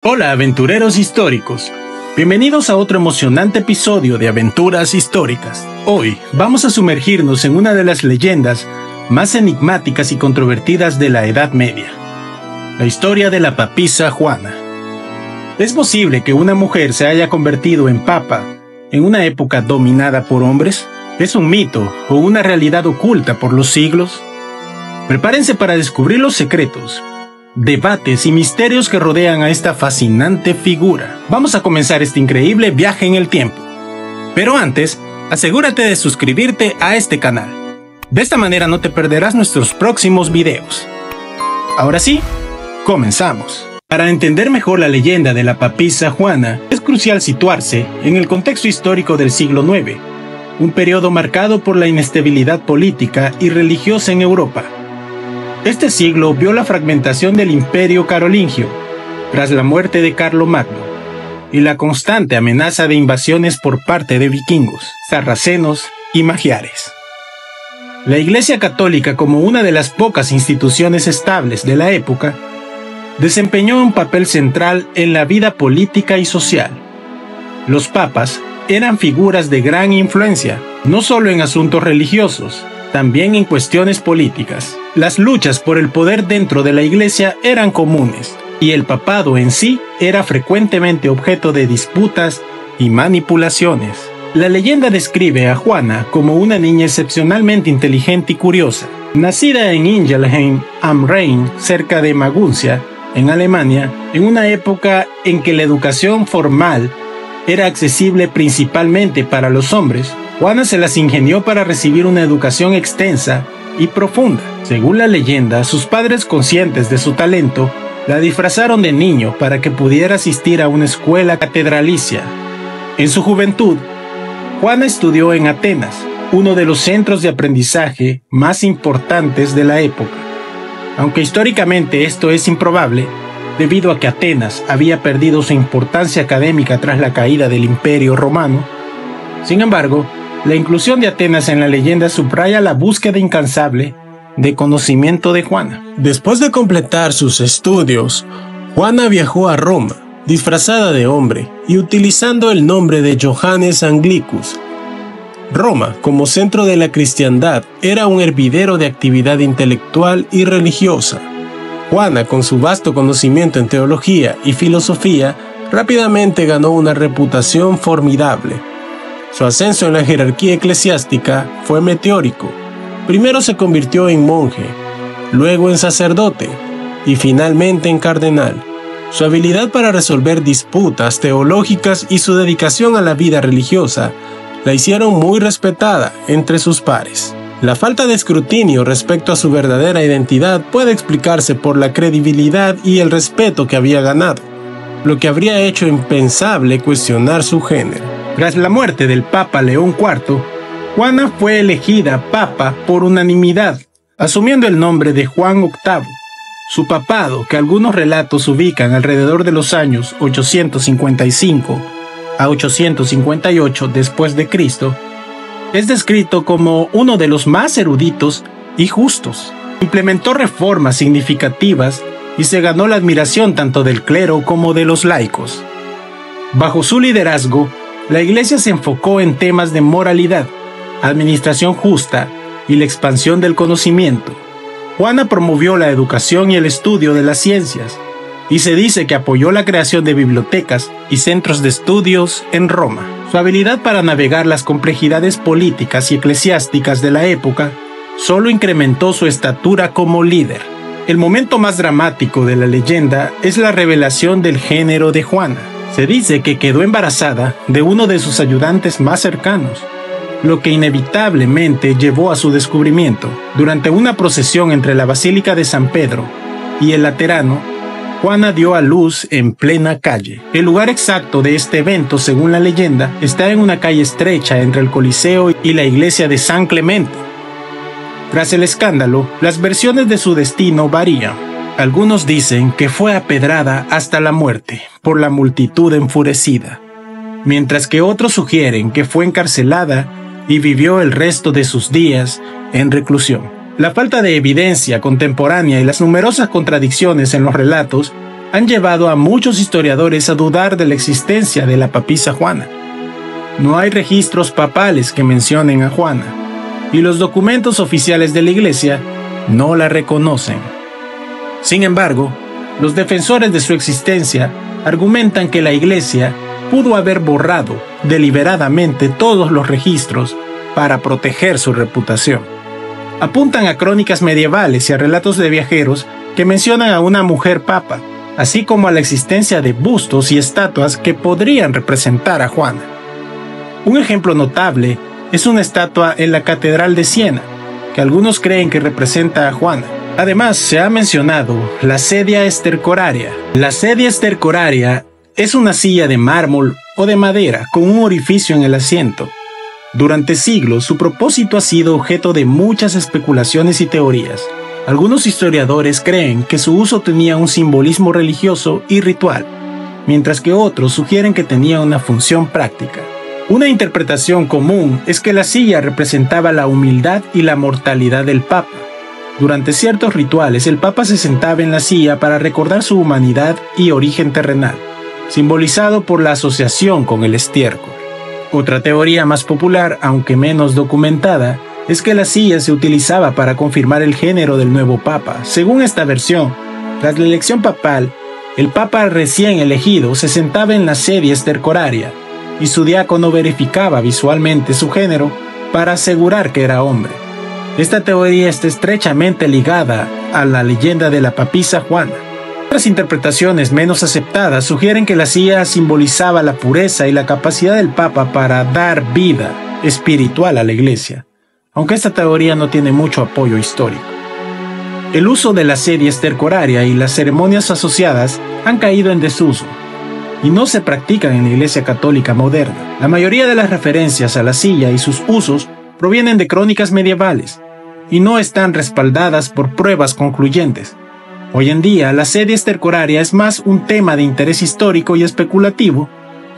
Hola aventureros históricos, bienvenidos a otro emocionante episodio de Aventuras Históricas. Hoy vamos a sumergirnos en una de las leyendas más enigmáticas y controvertidas de la Edad Media, la historia de la papisa Juana. ¿Es posible que una mujer se haya convertido en papa en una época dominada por hombres? ¿Es un mito o una realidad oculta por los siglos? Prepárense para descubrir los secretos, debates y misterios que rodean a esta fascinante figura. Vamos a comenzar este increíble viaje en el tiempo. Pero antes, asegúrate de suscribirte a este canal. De esta manera no te perderás nuestros próximos videos. Ahora sí, comenzamos. Para entender mejor la leyenda de la papisa Juana, es crucial situarse en el contexto histórico del siglo IX, un periodo marcado por la inestabilidad política y religiosa en Europa. Este siglo vio la fragmentación del Imperio Carolingio, tras la muerte de Carlomagno, y la constante amenaza de invasiones por parte de vikingos, sarracenos y magiares. La Iglesia Católica, como una de las pocas instituciones estables de la época, desempeñó un papel central en la vida política y social. Los papas eran figuras de gran influencia, no solo en asuntos religiosos, también en cuestiones políticas. Las luchas por el poder dentro de la Iglesia eran comunes, y el papado en sí era frecuentemente objeto de disputas y manipulaciones. La leyenda describe a Juana como una niña excepcionalmente inteligente y curiosa. Nacida en Ingelheim am Rhein, cerca de Maguncia, en Alemania, en una época en que la educación formal era accesible principalmente para los hombres, Juana se las ingenió para recibir una educación extensa y profunda. Según la leyenda, sus padres, conscientes de su talento, la disfrazaron de niño para que pudiera asistir a una escuela catedralicia. En su juventud, Juana estudió en Atenas, uno de los centros de aprendizaje más importantes de la época. Aunque históricamente esto es improbable, debido a que Atenas había perdido su importancia académica tras la caída del Imperio Romano. Sin embargo, la inclusión de Atenas en la leyenda subraya la búsqueda incansable de conocimiento de Juana. Después de completar sus estudios, Juana viajó a Roma, disfrazada de hombre y utilizando el nombre de Johannes Anglicus. Roma, como centro de la cristiandad, era un hervidero de actividad intelectual y religiosa. Juana, con su vasto conocimiento en teología y filosofía, rápidamente ganó una reputación formidable. Su ascenso en la jerarquía eclesiástica fue meteórico. Primero se convirtió en monje, luego en sacerdote y finalmente en cardenal. Su habilidad para resolver disputas teológicas y su dedicación a la vida religiosa la hicieron muy respetada entre sus pares. La falta de escrutinio respecto a su verdadera identidad puede explicarse por la credibilidad y el respeto que había ganado, lo que habría hecho impensable cuestionar su género. Tras la muerte del Papa León IV, Juana fue elegida papa por unanimidad, asumiendo el nombre de Juan VIII. Su papado, que algunos relatos ubican alrededor de los años 855 a 858 después de Cristo, es descrito como uno de los más eruditos y justos. Implementó reformas significativas y se ganó la admiración tanto del clero como de los laicos. Bajo su liderazgo, la Iglesia se enfocó en temas de moralidad, administración justa y la expansión del conocimiento. Juana promovió la educación y el estudio de las ciencias, y se dice que apoyó la creación de bibliotecas y centros de estudios en Roma. Su habilidad para navegar las complejidades políticas y eclesiásticas de la época solo incrementó su estatura como líder. El momento más dramático de la leyenda es la revelación del género de Juana. Se dice que quedó embarazada de uno de sus ayudantes más cercanos, lo que inevitablemente llevó a su descubrimiento. Durante una procesión entre la Basílica de San Pedro y el Laterano, Juana dio a luz en plena calle. El lugar exacto de este evento, según la leyenda, está en una calle estrecha entre el Coliseo y la iglesia de San Clemente. Tras el escándalo, las versiones de su destino varían. Algunos dicen que fue apedrada hasta la muerte por la multitud enfurecida, mientras que otros sugieren que fue encarcelada y vivió el resto de sus días en reclusión. La falta de evidencia contemporánea y las numerosas contradicciones en los relatos han llevado a muchos historiadores a dudar de la existencia de la papisa Juana. No hay registros papales que mencionen a Juana, y los documentos oficiales de la Iglesia no la reconocen. Sin embargo, los defensores de su existencia argumentan que la Iglesia pudo haber borrado deliberadamente todos los registros para proteger su reputación. Apuntan a crónicas medievales y a relatos de viajeros que mencionan a una mujer papa, así como a la existencia de bustos y estatuas que podrían representar a Juana. Un ejemplo notable es una estatua en la Catedral de Siena, que algunos creen que representa a Juana. Además, se ha mencionado la sedia stercoraria. La sedia stercoraria es una silla de mármol o de madera con un orificio en el asiento. Durante siglos, su propósito ha sido objeto de muchas especulaciones y teorías. Algunos historiadores creen que su uso tenía un simbolismo religioso y ritual, mientras que otros sugieren que tenía una función práctica. Una interpretación común es que la silla representaba la humildad y la mortalidad del Papa. Durante ciertos rituales, el Papa se sentaba en la silla para recordar su humanidad y origen terrenal, simbolizado por la asociación con el estiércol. Otra teoría más popular, aunque menos documentada, es que la silla se utilizaba para confirmar el género del nuevo Papa. Según esta versión, tras la elección papal, el Papa recién elegido se sentaba en la sedia stercoraria y su diácono verificaba visualmente su género para asegurar que era hombre. Esta teoría está estrechamente ligada a la leyenda de la papisa Juana. Otras interpretaciones menos aceptadas sugieren que la silla simbolizaba la pureza y la capacidad del Papa para dar vida espiritual a la Iglesia, aunque esta teoría no tiene mucho apoyo histórico. El uso de la sedia stercoraria y las ceremonias asociadas han caído en desuso y no se practican en la Iglesia Católica moderna. La mayoría de las referencias a la silla y sus usos provienen de crónicas medievales y no están respaldadas por pruebas concluyentes. Hoy en día, la sedia stercoraria es más un tema de interés histórico y especulativo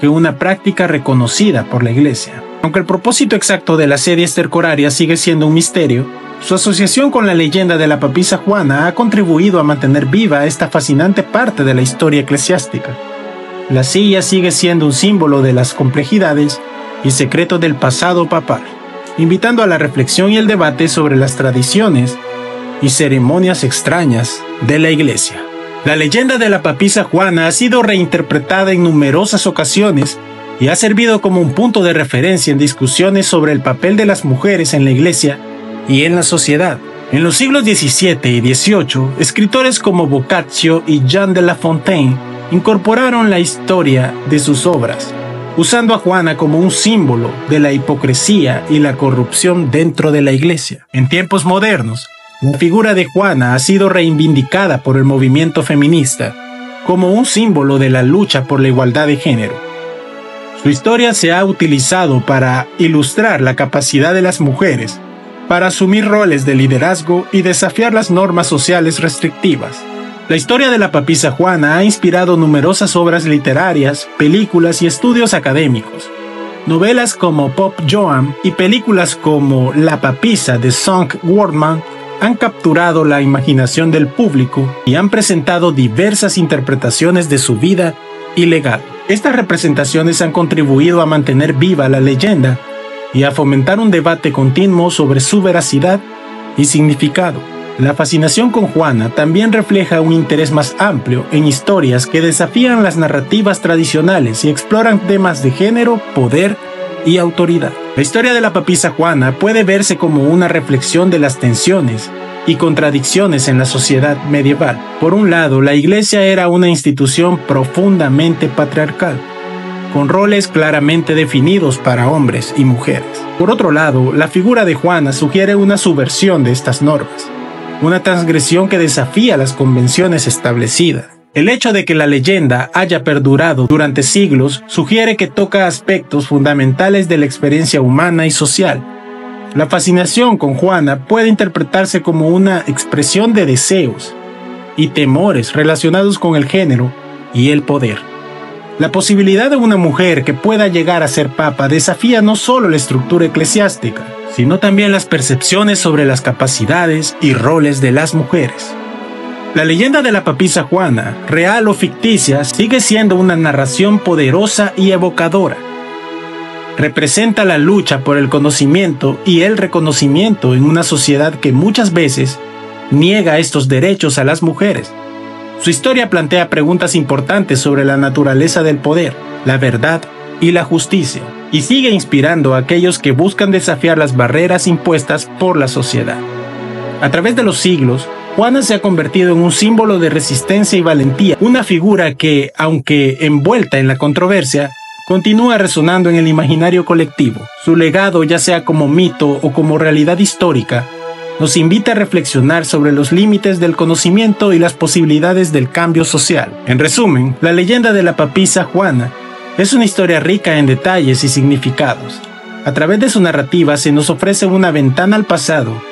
que una práctica reconocida por la Iglesia. Aunque el propósito exacto de la sedia stercoraria sigue siendo un misterio, su asociación con la leyenda de la papisa Juana ha contribuido a mantener viva esta fascinante parte de la historia eclesiástica. La silla sigue siendo un símbolo de las complejidades y secretos del pasado papal, invitando a la reflexión y el debate sobre las tradiciones y ceremonias extrañas de la Iglesia. La leyenda de la papisa Juana ha sido reinterpretada en numerosas ocasiones y ha servido como un punto de referencia en discusiones sobre el papel de las mujeres en la Iglesia y en la sociedad. En los siglos XVII y XVIII, escritores como Boccaccio y Jean de La Fontaine incorporaron la historia de sus obras, usando a Juana como un símbolo de la hipocresía y la corrupción dentro de la Iglesia. En tiempos modernos, la figura de Juana ha sido reivindicada por el movimiento feminista como un símbolo de la lucha por la igualdad de género. Su historia se ha utilizado para ilustrar la capacidad de las mujeres para asumir roles de liderazgo y desafiar las normas sociales restrictivas. La historia de la papisa Juana ha inspirado numerosas obras literarias, películas y estudios académicos. Novelas como Pop Joan y películas como La papisa de Song Wortman han capturado la imaginación del público y han presentado diversas interpretaciones de su vida y legado. Estas representaciones han contribuido a mantener viva la leyenda y a fomentar un debate continuo sobre su veracidad y significado. La fascinación con Juana también refleja un interés más amplio en historias que desafían las narrativas tradicionales y exploran temas de género, poder y autoridad. La historia de la papisa Juana puede verse como una reflexión de las tensiones y contradicciones en la sociedad medieval. Por un lado, la Iglesia era una institución profundamente patriarcal, con roles claramente definidos para hombres y mujeres. Por otro lado, la figura de Juana sugiere una subversión de estas normas, una transgresión que desafía las convenciones establecidas. El hecho de que la leyenda haya perdurado durante siglos sugiere que toca aspectos fundamentales de la experiencia humana y social. La fascinación con Juana puede interpretarse como una expresión de deseos y temores relacionados con el género y el poder. La posibilidad de una mujer que pueda llegar a ser papa desafía no solo la estructura eclesiástica, sino también las percepciones sobre las capacidades y roles de las mujeres. La leyenda de la papisa Juana, real o ficticia, sigue siendo una narración poderosa y evocadora. Representa la lucha por el conocimiento y el reconocimiento en una sociedad que muchas veces niega estos derechos a las mujeres. Su historia plantea preguntas importantes sobre la naturaleza del poder, la verdad y la justicia, y sigue inspirando a aquellos que buscan desafiar las barreras impuestas por la sociedad. A través de los siglos, Juana se ha convertido en un símbolo de resistencia y valentía, una figura que, aunque envuelta en la controversia, continúa resonando en el imaginario colectivo. Su legado, ya sea como mito o como realidad histórica, nos invita a reflexionar sobre los límites del conocimiento y las posibilidades del cambio social. En resumen, la leyenda de la papisa Juana es una historia rica en detalles y significados. A través de su narrativa se nos ofrece una ventana al pasado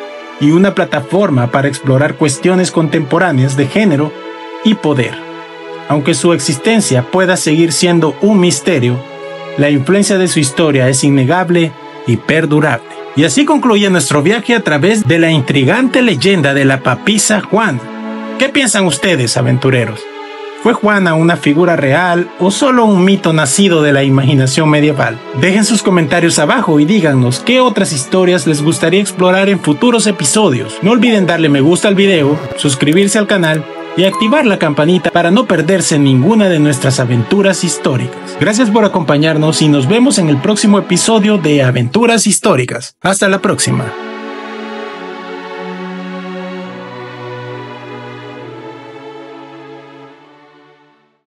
y una plataforma para explorar cuestiones contemporáneas de género y poder. Aunque su existencia pueda seguir siendo un misterio, la influencia de su historia es innegable y perdurable. Y así concluye nuestro viaje a través de la intrigante leyenda de la papisa Juana. ¿Qué piensan ustedes, aventureros? ¿Fue Juana una figura real o solo un mito nacido de la imaginación medieval? Dejen sus comentarios abajo y díganos qué otras historias les gustaría explorar en futuros episodios. No olviden darle me gusta al video, suscribirse al canal y activar la campanita para no perderse ninguna de nuestras aventuras históricas. Gracias por acompañarnos y nos vemos en el próximo episodio de Aventuras Históricas. Hasta la próxima.